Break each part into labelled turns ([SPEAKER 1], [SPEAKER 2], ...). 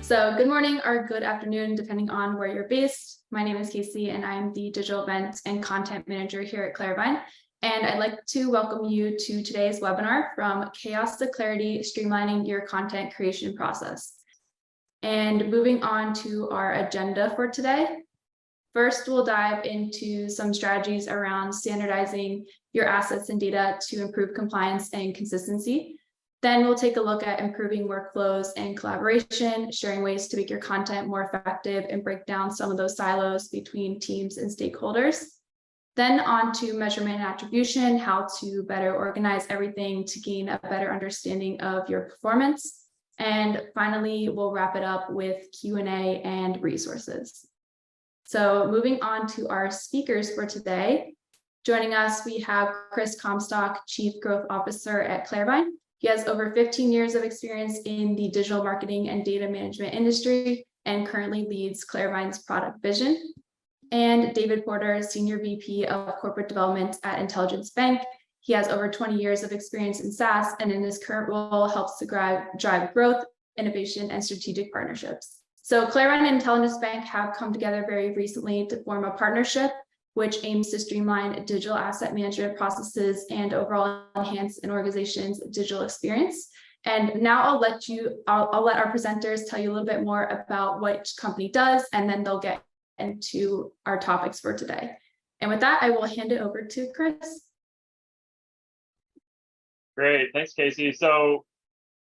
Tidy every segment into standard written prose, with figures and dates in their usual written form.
[SPEAKER 1] So good morning or good afternoon, depending on where you're based. My name is Casey and I'm the Digital Event and Content Manager here at Claravine. And I'd like to welcome you to today's webinar, From Chaos to Clarity, Streamlining Your Content Creation Process. And moving on to our agenda for today. First, we'll dive into some strategies around standardizing your assets and data to improve compliance and consistency. Then we'll take a look at improving workflows and collaboration, sharing ways to make your content more effective and break down some of those silos between teams and stakeholders. Then on to measurement and attribution, how to better organize everything to gain a better understanding of your performance. And finally, we'll wrap it up with Q&A and resources. So moving on to our speakers for today. Joining us, we have Chris Comstock, Chief Growth Officer at Claravine. He has over 15 years of experience in the digital marketing and data management industry and currently leads Claravine's product vision. And David Porter, Senior VP of Corporate Development at IntelligenceBank. He has over 20 years of experience in SaaS and in his current role helps to drive growth, innovation, and strategic partnerships. So Claravine and IntelligenceBank have come together very recently to form a partnership which aims to streamline digital asset management processes and overall enhance an organization's digital experience. And now I'll let our presenters tell you a little bit more about what each company does, and then they'll get into our topics for today. And with that, I will hand it over to Chris.
[SPEAKER 2] Great, thanks, Casey. So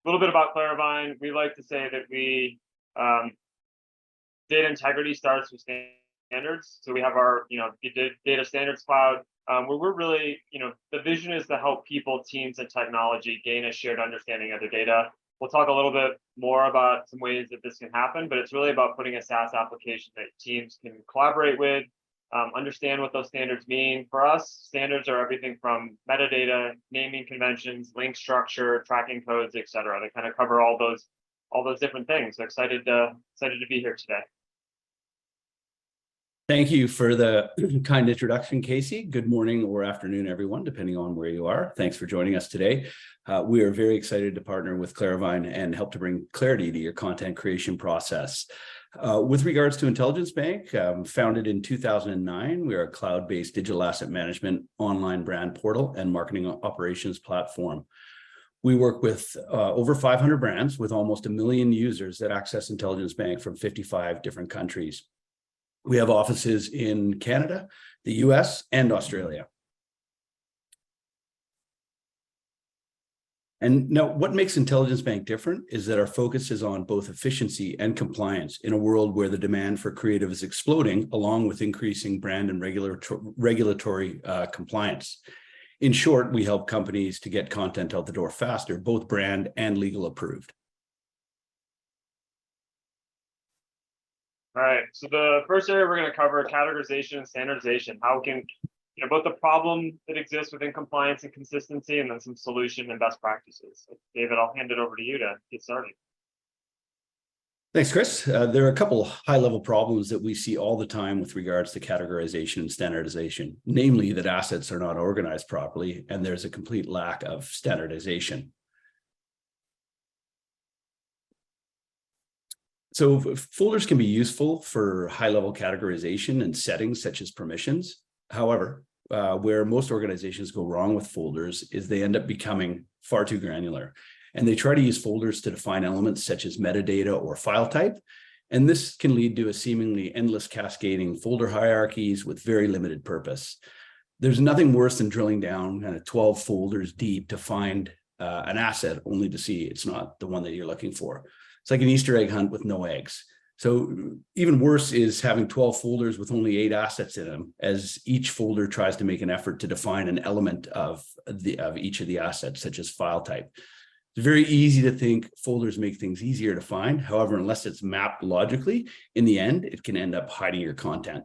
[SPEAKER 2] a little bit about Claravine. We like to say that we data integrity starts with standards. So we have our, data standards cloud, where we're really, the vision is to help people, teams, and technology gain a shared understanding of their data. We'll talk a little bit more about some ways that this can happen, but it's really about putting a SaaS application that teams can collaborate with, understand what those standards mean. For us, standards are everything from metadata, naming conventions, link structure, tracking codes, et cetera. They kind of cover all those different things. So excited to be here today.
[SPEAKER 3] Thank you for the kind introduction, Casey. Good morning or afternoon, everyone, depending on where you are. Thanks for joining us today. We are very excited to partner with Claravine and help to bring clarity to your content creation process. With regards to IntelligenceBank, founded in 2009, we are a cloud-based digital asset management, online brand portal, and marketing operations platform. We work with over 500 brands with almost 1 million users that access IntelligenceBank from 55 different countries. We have offices in Canada, the US, and Australia. And now what makes IntelligenceBank different is that our focus is on both efficiency and compliance in a world where the demand for creative is exploding, along with increasing brand and regulatory compliance. In short, we help companies to get content out the door faster, both brand and legal approved.
[SPEAKER 2] All right, so the first area we're going to cover, categorization and standardization. How we can, both the problem that exists within compliance and consistency, and then some solution and best practices. So David, I'll hand it over to you to get started.
[SPEAKER 3] Thanks, Chris. There are a couple high-level problems that we see all the time with regards to categorization and standardization, namely that assets are not organized properly, and there's a complete lack of standardization. So folders can be useful for high-level categorization and settings such as permissions. However, where most organizations go wrong with folders is they end up becoming far too granular. And they try to use folders to define elements such as metadata or file type. And this can lead to a seemingly endless cascading folder hierarchies with very limited purpose. There's nothing worse than drilling down kind of 12 folders deep to find an asset only to see it's not the one that you're looking for. It's like an Easter egg hunt with no eggs. So even worse is having 12 folders with only 8 assets in them, as each folder tries to make an effort to define an element of each of the assets, such as file type. It's very easy to think folders make things easier to find. However, unless it's mapped logically, in the end, it can end up hiding your content.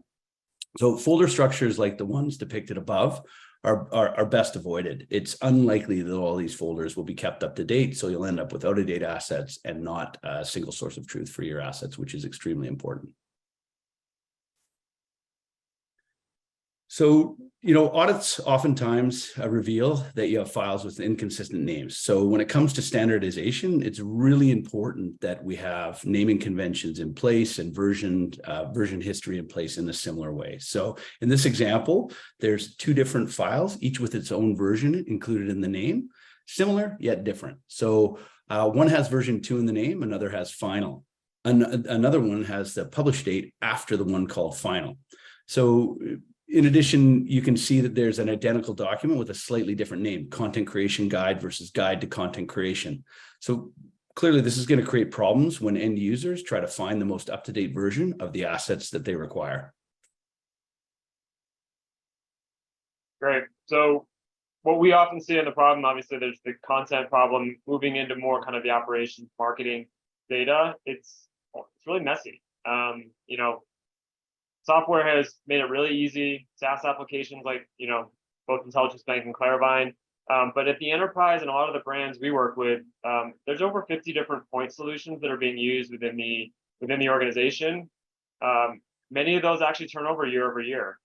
[SPEAKER 3] So folder structures like the ones depicted above are best avoided. It's unlikely that all these folders will be kept up to date, so you'll end up with out-of-date assets and not a single source of truth for your assets, which is extremely important. So, audits oftentimes reveal that you have files with inconsistent names. So when it comes to standardization, it's really important that we have naming conventions in place and version history in place in a similar way. So in this example, there's two different files, each with its own version included in the name, similar yet different. So one has version 2 in the name, another has final. Another one has the publish date after the one called final. So in addition, you can see that there's an identical document with a slightly different name, Content Creation Guide versus Guide to Content Creation. So clearly, this is going to create problems when end users try to find the most up-to-date version of the assets that they require.
[SPEAKER 2] Great. So what we often see in the problem, obviously, there's the content problem moving into more kind of the operations marketing data. It's really messy. Software has made it really easy. SaaS applications like, both IntelligenceBank and Claravine. But at the enterprise and a lot of the brands we work with, there's over 50 different point solutions that are being used within the organization. Many of those actually turn over year.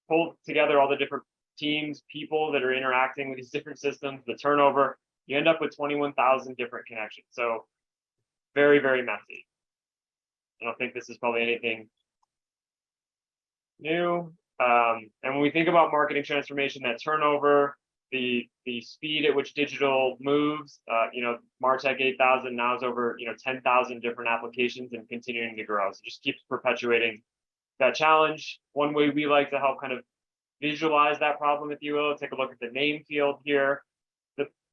[SPEAKER 2] Pull together all the different teams, people that are interacting with these different systems, the turnover, you end up with 21,000 different connections. So very, very messy. I don't think this is probably anything new. And when we think about marketing transformation, that turnover, the speed at which digital moves, MarTech 8,000 now is over 10,000 different applications and continuing to grow. So just keeps perpetuating that challenge. One way we like to help kind of visualize that problem, if you will, take a look at the name field here.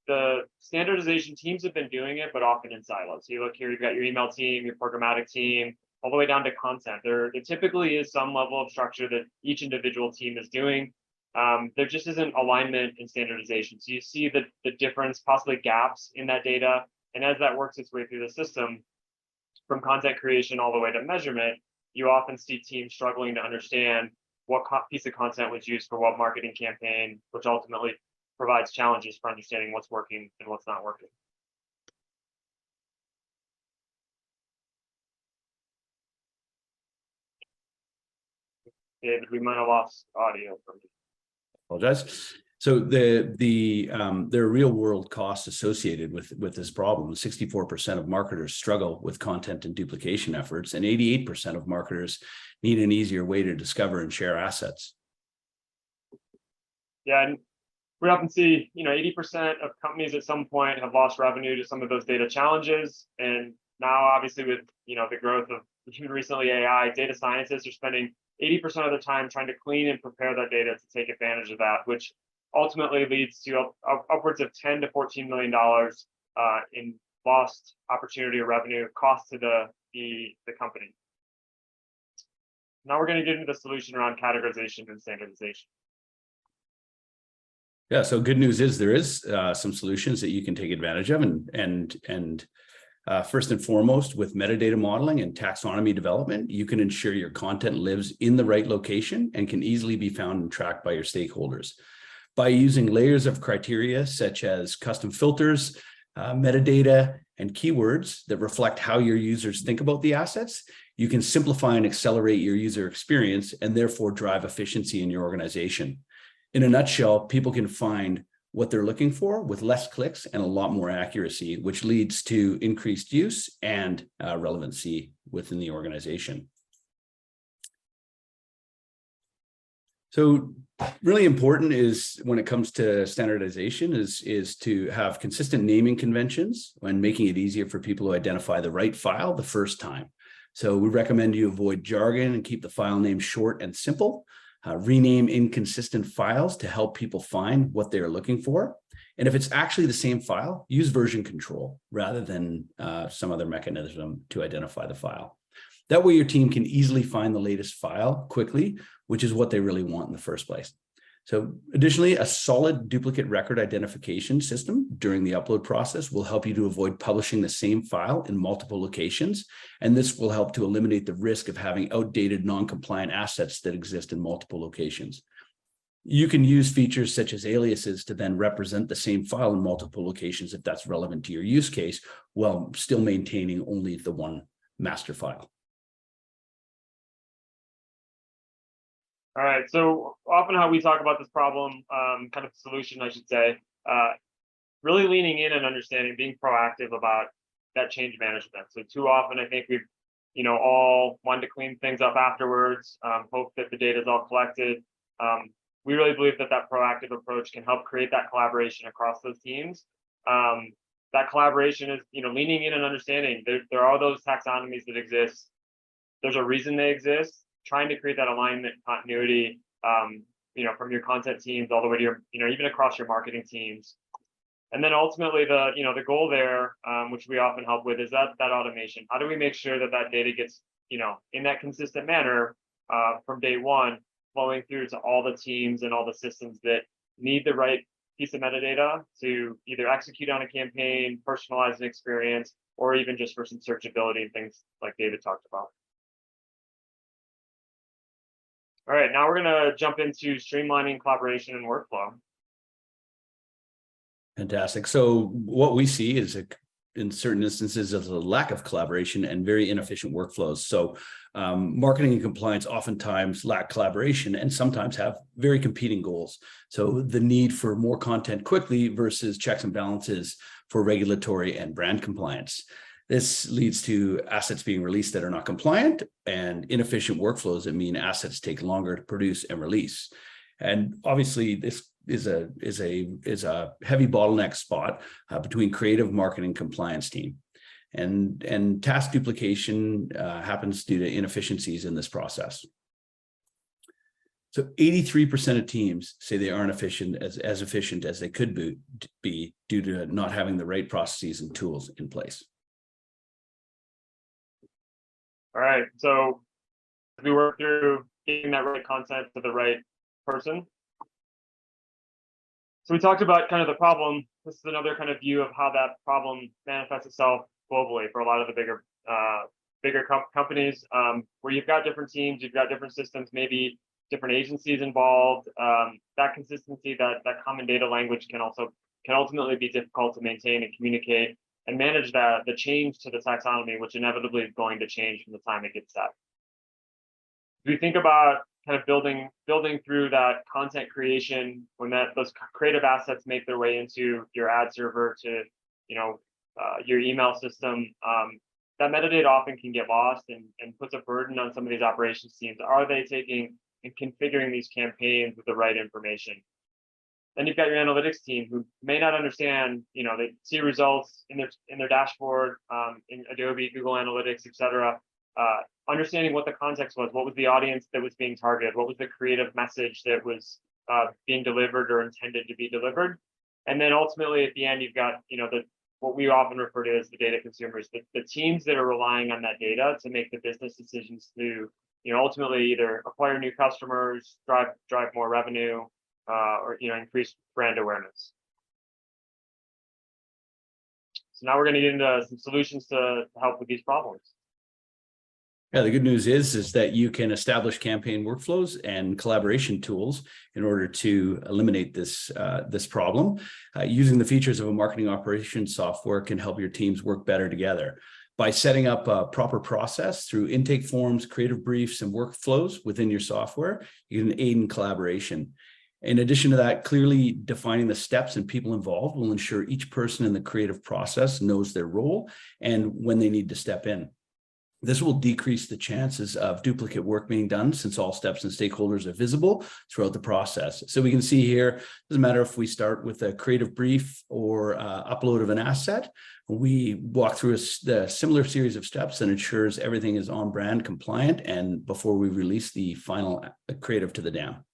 [SPEAKER 2] The standardization teams have been doing it, but often in silos. So you look here, you've got your email team, your programmatic team, all the way down to content. There typically is some level of structure that each individual team is doing. There just isn't alignment in standardization. So you see the difference, possibly gaps in that data. And as that works its way through the system, from content creation all the way to measurement, you often see teams struggling to understand what piece of content was used for what marketing campaign, which ultimately provides challenges for understanding what's working and what's not working. David, we might have lost audio from you.
[SPEAKER 3] Apologize. So there are real world costs associated with this problem. 64% of marketers struggle with content and duplication efforts, and 88% of marketers need an easier way to discover and share assets. Yeah, and
[SPEAKER 2] we often see, 80% of companies at some point have lost revenue to some of those data challenges. And now, obviously, with the growth of even recently AI, data scientists are spending 80% of the time trying to clean and prepare that data to take advantage of that, which ultimately leads to upwards of $10 to $14 million in lost opportunity or revenue cost to the company. Now we're going to get into the solution around categorization and standardization.
[SPEAKER 3] Yeah, so good news is there is some solutions that you can take advantage of, and first and foremost, with metadata modeling and taxonomy development, you can ensure your content lives in the right location and can easily be found and tracked by your stakeholders. By using layers of criteria such as custom filters, metadata, and keywords that reflect how your users think about the assets, you can simplify and accelerate your user experience and therefore drive efficiency in your organization. In a nutshell, people can find what they're looking for with less clicks and a lot more accuracy, which leads to increased use and relevancy within the organization. So really important is when it comes to standardization is to have consistent naming conventions when making it easier for people to identify the right file the first time. So we recommend you avoid jargon and keep the file name short and simple. Rename inconsistent files to help people find what they're looking for. And if it's actually the same file, use version control rather than some other mechanism to identify the file. That way your team can easily find the latest file quickly, which is what they really want in the first place. So additionally, a solid duplicate record identification system during the upload process will help you to avoid publishing the same file in multiple locations. And this will help to eliminate the risk of having outdated non-compliant assets that exist in multiple locations. You can use features such as aliases to then represent the same file in multiple locations if that's relevant to your use case, while still maintaining only the one master file.
[SPEAKER 2] All right, so often how we talk about this problem, kind of solution, I should say, really leaning in and understanding, being proactive about that change management. So too often, I think we've, all wanted to clean things up afterwards, hope that the data is all collected. We really believe that proactive approach can help create that collaboration across those teams. That collaboration is, leaning in and understanding there are those taxonomies that exist. There's a reason they exist. Trying to create that alignment, continuity, from your content teams all the way to your, even across your marketing teams. And then ultimately the goal there, which we often help with, is that automation. How do we make sure that data gets, in that consistent manner from day one, flowing through to all the teams and all the systems that need the right piece of metadata to either execute on a campaign, personalize an experience, or even just for some searchability and things like David talked about. All right, now we're going to jump into streamlining collaboration and workflow.
[SPEAKER 3] Fantastic. So what we see is in certain instances of a lack of collaboration and very inefficient workflows. So marketing and compliance oftentimes lack collaboration and sometimes have very competing goals. So the need for more content quickly versus checks and balances for regulatory and brand compliance. This leads to assets being released that are not compliant and inefficient workflows that mean assets take longer to produce and release. And obviously, this is a heavy bottleneck spot between creative, marketing, compliance team, and task duplication happens due to inefficiencies in this process. So 83% of teams say they aren't as efficient as they could be due to not having the right processes and tools in place.
[SPEAKER 2] All right, so we work through getting that right content to the right person. So we talked about kind of the problem. This is another kind of view of how that problem manifests itself globally for a lot of the bigger companies, where you've got different teams, you've got different systems, maybe different agencies involved. That consistency, that common data language can ultimately be difficult to maintain and communicate and manage the change to the taxonomy, which inevitably is going to change from the time it gets set. If we think about kind of building through that content creation, when those creative assets make their way into your ad server to your email system, that metadata often can get lost and puts a burden on some of these operations teams. Are they taking and configuring these campaigns with the right information? Then you've got your analytics team who may not understand, they see results in their dashboard, in Adobe, Google Analytics, et cetera. Understanding what the context was, what was the audience that was being targeted, what was the creative message that was being delivered or intended to be delivered. And then ultimately at the end, you've got, what we often refer to as the data consumers, the teams that are relying on that data to make the business decisions to, ultimately either acquire new customers, drive more revenue, or increase brand awareness. So now we're going to get into some solutions to help with these problems.
[SPEAKER 3] Yeah, the good news is that you can establish campaign workflows and collaboration tools in order to eliminate this problem. Using the features of a marketing operations software can help your teams work better together. By setting up a proper process through intake forms, creative briefs, and workflows within your software, you can aid in collaboration. In addition to that, clearly defining the steps and people involved will ensure each person in the creative process knows their role and when they need to step in. This will decrease the chances of duplicate work being done since all steps and stakeholders are visible throughout the process. So we can see here, it doesn't matter if we start with a creative brief or upload of an asset, we walk through a similar series of steps that ensures everything is on brand compliant and before we release the final creative to the DAM.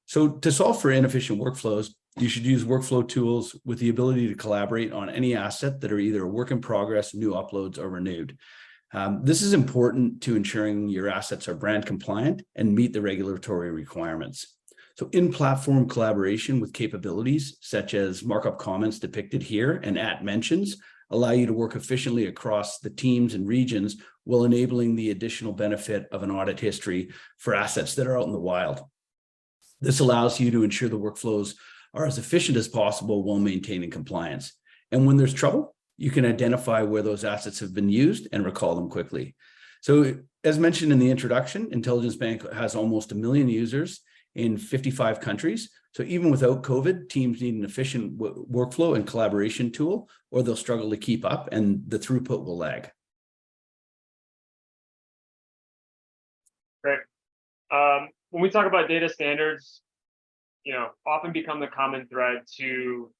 [SPEAKER 3] So to solve for inefficient workflows, you should use workflow tools with the ability to collaborate on any asset that are either a work in progress, new uploads, or renewed. This is important to ensuring your assets are brand compliant and meet the regulatory requirements. So in-platform collaboration with capabilities such as markup comments depicted here and @mentions allow you to work efficiently across the teams and regions while enabling the additional benefit of an audit history for assets that are out in the wild. This allows you to ensure the workflows are as efficient as possible while maintaining compliance. And when there's trouble, you can identify where those assets have been used and recall them quickly. So as mentioned in the introduction, Intelligence Bank has almost 1 million users in 55 countries. So even without COVID, teams need an efficient workflow and collaboration tool, or they'll struggle to keep up and the throughput will lag.
[SPEAKER 2] Great. When we talk about data standards, often become the common thread to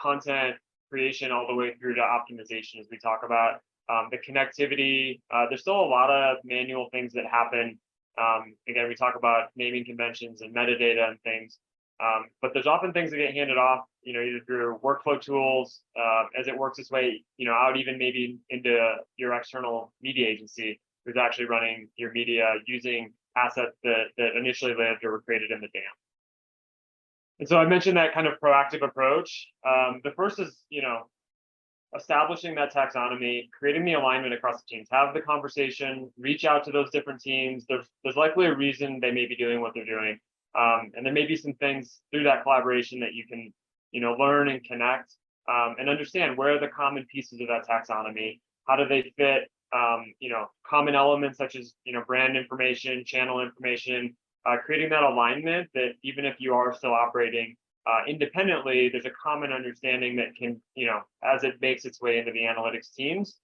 [SPEAKER 2] content creation all the way through to optimization as we talk about. The connectivity, there's still a lot of manual things that happen. Again, we talk about naming conventions and metadata and things, but there's often things that get handed off, either through workflow tools, as it works its way, out even maybe into your external media agency who's actually running your media using assets that initially lived or were created in the dam. And so I mentioned that kind of proactive approach. The first is, establishing that taxonomy, creating the alignment across the teams, have the conversation, reach out to those different teams. There's likely a reason they may be doing what they're doing. And there may be some things through that collaboration that you can, learn and connect and understand where are the common pieces of that taxonomy, how do they fit, common elements such as, brand information, channel information, creating that alignment that even if you are still operating independently, there's a common understanding that can, as it makes its way into the analytics teams,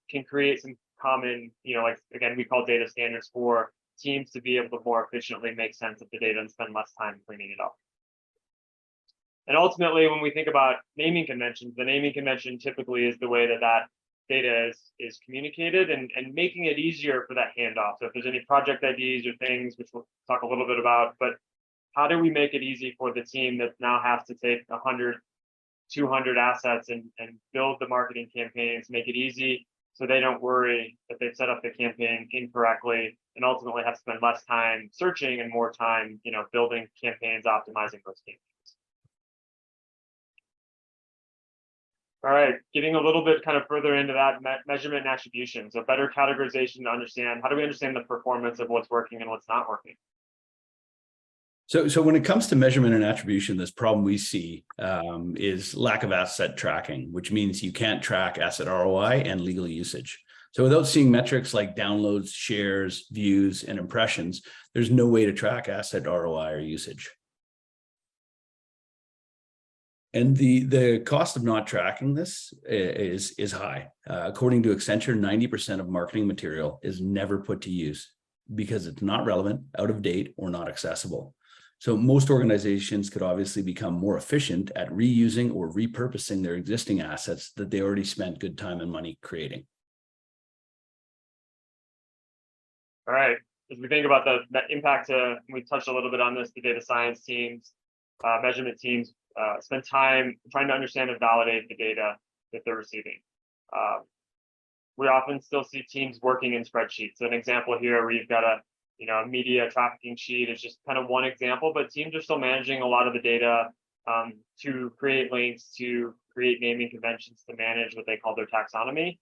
[SPEAKER 2] can create some common, like, again, we call data standards for teams to be able to more efficiently make sense of the data and spend less time cleaning it up. And ultimately, when we think about naming conventions, the naming convention typically is the way that data is communicated and making it easier for that handoff. So if there's any project IDs or things, which we'll talk a little bit about, but how do we make it easy for the team that now has to take 100, 200 assets and build the marketing campaigns, make it easy so they don't worry that they've set up the campaign incorrectly and ultimately have to spend less time searching and more time, building campaigns, optimizing those campaigns. All right, getting a little bit kind of further into that measurement and attribution. So better categorization to understand, how do we understand the performance of what's working and what's not working?
[SPEAKER 3] So when it comes to measurement and attribution, this problem we see is lack of asset tracking, which means you can't track asset ROI and legal usage. So without seeing metrics like downloads, shares, views, and impressions, there's no way to track asset ROI or usage. And the cost of not tracking this is high. According to Accenture, 90% of marketing material is never put to use because it's not relevant, out of date, or not accessible. So most organizations could obviously become more efficient at reusing or repurposing their existing assets that they already spent good time and money creating.
[SPEAKER 2] All right, as we think about the impact, we touched a little bit on this, the data science teams, measurement teams, spend time trying to understand and validate the data that they're receiving. We often still see teams working in spreadsheets. So an example here where you've got a media trafficking sheet is just kind of one example, but teams are still managing a lot of the data to create links, to create naming conventions, to manage what they call their taxonomy,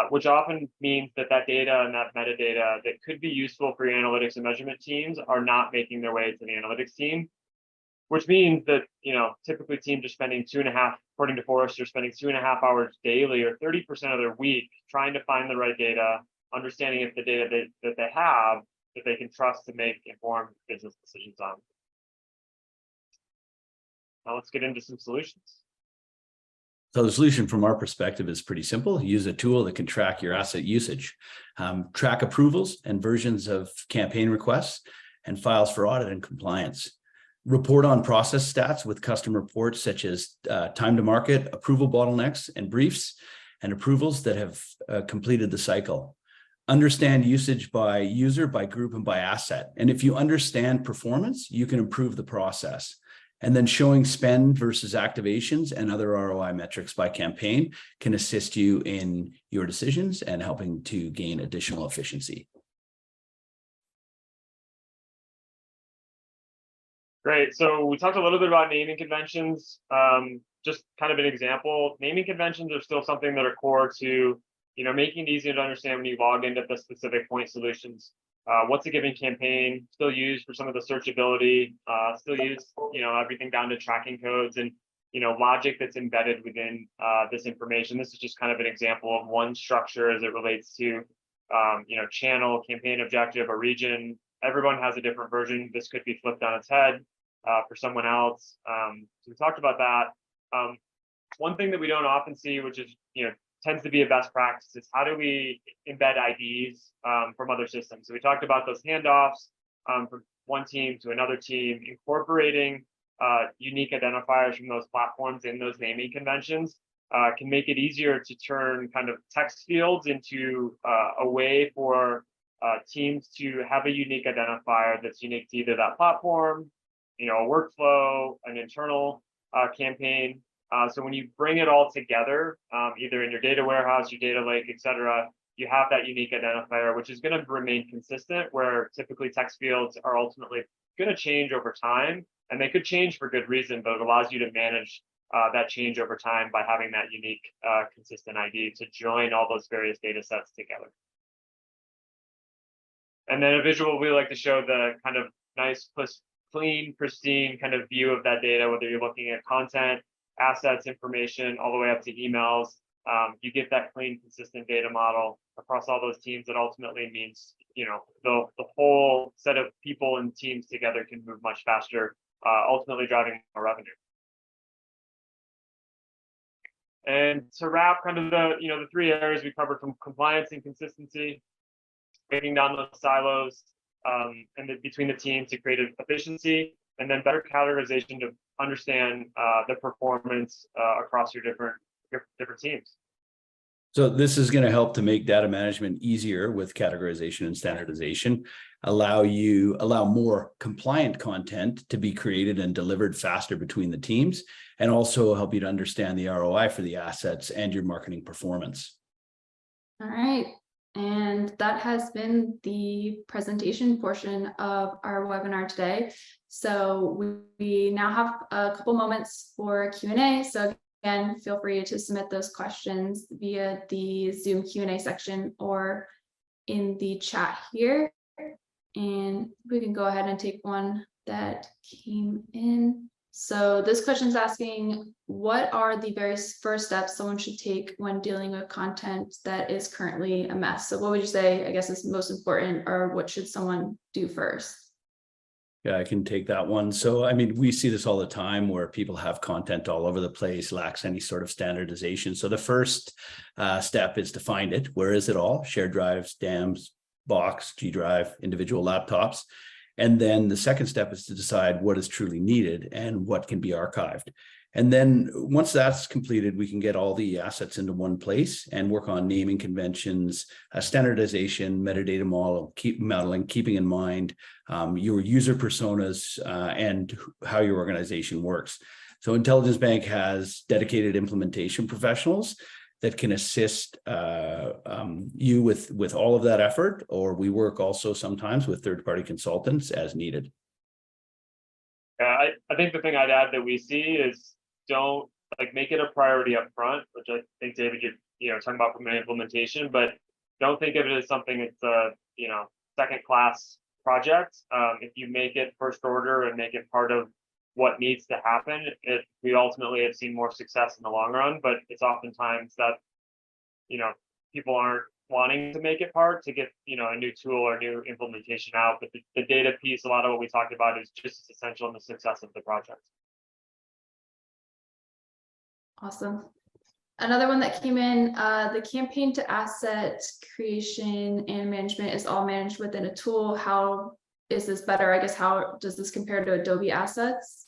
[SPEAKER 2] which often means that data and that metadata that could be useful for your analytics and measurement teams are not making their way to the analytics team, which means that, typically teams are spending 2.5, according to Forrester, spending 2.5 hours daily or 30% of their week trying to find the right data, understanding if the data that they have that they can trust to make informed business decisions on. Now let's get into some solutions.
[SPEAKER 3] So the solution from our perspective is pretty simple. Use a tool that can track your asset usage, track approvals and versions of campaign requests and files for audit and compliance. Report on process stats with custom reports such as time to market, approval bottlenecks, and briefs, and approvals that have completed the cycle. Understand usage by user, by group, and by asset. And if you understand performance, you can improve the process. And then showing spend versus activations and other ROI metrics by campaign can assist you in your decisions and helping to gain additional efficiency.
[SPEAKER 2] Great. So we talked a little bit about naming conventions. Just kind of an example, naming conventions are still something that are core to, making it easier to understand when you log into the specific point solutions. What's a given campaign, still used for some of the searchability, still used, everything down to tracking codes and, logic that's embedded within this information. This is just kind of an example of one structure as it relates to channel, campaign objective, a region. Everyone has a different version. This could be flipped on its head for someone else. So we talked about that. One thing that we don't often see, which is tends to be a best practice, is how do we embed IDs from other systems. So we talked about those handoffs from one team to another team, incorporating unique identifiers from those platforms in those naming conventions can make it easier to turn kind of text fields into a way for teams to have a unique identifier that's unique to either that platform, a workflow, an internal campaign. So when you bring it all together, either in your data warehouse, your data lake, et cetera, you have that unique identifier, which is going to remain consistent, where typically text fields are ultimately going to change over time, and they could change for good reason, but it allows you to manage that change over time by having that unique, consistent ID to join all those various data sets together. And then a visual, we like to show the kind of nice, clean, pristine kind of view of that data, whether you're looking at content, assets, information, all the way up to emails. You get that clean, consistent data model across all those teams. That ultimately means, the whole set of people and teams together can move much faster, ultimately driving more revenue. And to wrap kind of the three areas we covered, from compliance and consistency, breaking down those silos between the teams to create efficiency, and then better categorization to understand the performance across your different teams.
[SPEAKER 3] So this is going to help to make data management easier with categorization and standardization, allow more compliant content to be created and delivered faster between the teams, and also help you to understand the ROI for the assets and your marketing performance.
[SPEAKER 1] All right. And that has been the presentation portion of our webinar today. So we now have a couple moments for Q&A. So again, feel free to submit those questions via the Zoom Q&A section or in the chat here. And we can go ahead and take one that came in. So this question is asking, what are the very first steps someone should take when dealing with content that is currently a mess? So what would you say, I guess, is most important, or what should someone do first?
[SPEAKER 3] Yeah, I can take that one. So, I mean, we see this all the time where people have content all over the place, lacks any sort of standardization. So the first step is to find it. Where is it all? Shared drives, DAMs, Box, G Drive, individual laptops. And then the second step is to decide what is truly needed and what can be archived. And then once that's completed, we can get all the assets into one place and work on naming conventions, standardization, metadata modeling, keeping in mind your user personas and how your organization works. So IntelligenceBank has dedicated implementation professionals that can assist you with all of that effort, or we work also sometimes with third-party consultants as needed.
[SPEAKER 2] I think the thing I'd add that we see is don't make it a priority up front, which I think, David, you're talking about from an implementation, but don't think of it as something that's a second-class project. If you make it first order and make it part of what needs to happen, we ultimately have seen more success in the long run, but it's oftentimes that people aren't wanting to make it part to get a new tool or new implementation out. But the data piece, a lot of what we talked about, is just as essential in the success of the project.
[SPEAKER 1] Awesome. Another one that came in, the campaign to asset creation and management is all managed within a tool. How is this better? I guess, how does this compare to Adobe Assets?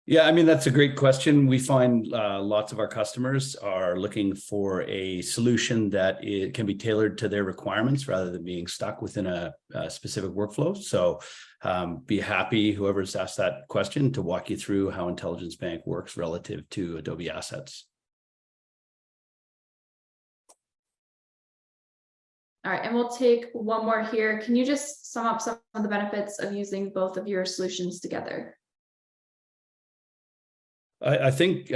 [SPEAKER 3] Yeah, I mean, that's a great question. We find lots of our customers are looking for a solution that can be tailored to their requirements rather than being stuck within a specific workflow. So be happy, whoever's asked that question, to walk you through how IntelligenceBank works relative to Adobe Assets.
[SPEAKER 1] All right, and we'll take one more here. Can you just sum up some of the benefits of using both of your solutions together?
[SPEAKER 3] I think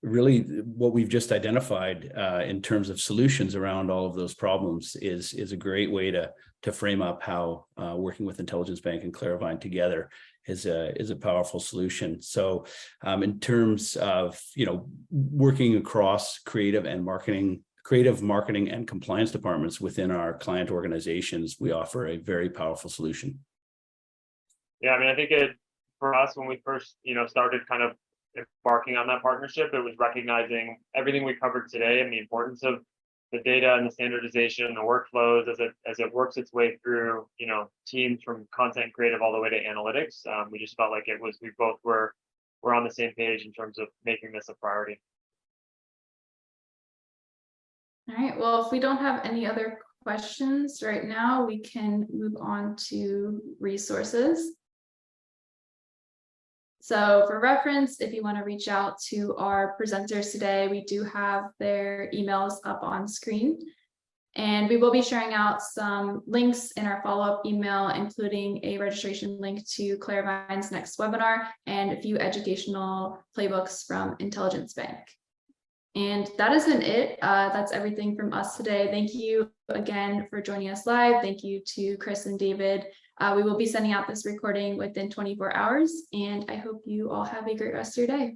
[SPEAKER 3] really what we've just identified in terms of solutions around all of those problems is a great way to frame up how working with IntelligenceBank and Claravine together is a powerful solution. So in terms of working across creative and marketing creative, marketing, and compliance departments within our client organizations, we offer a very powerful solution.
[SPEAKER 2] Yeah, I mean, I think for us, when we first, started kind of embarking on that partnership, it was recognizing everything we covered today and the importance of the data and the standardization and the workflows as it works its way through, teams from content creative all the way to analytics. We just felt like we both were on the same page in terms of making this a priority.
[SPEAKER 1] All right, well, if we don't have any other questions right now, we can move on to resources. So for reference, if you want to reach out to our presenters today, we do have their emails up on screen. And we will be sharing out some links in our follow-up email, including a registration link to Claravine's next webinar and a few educational playbooks from IntelligenceBank. And that isn't it. That's everything from us today. Thank you again for joining us live. Thank you to Chris and David. We will be sending out this recording within 24 hours, and I hope you all have a great rest of your day.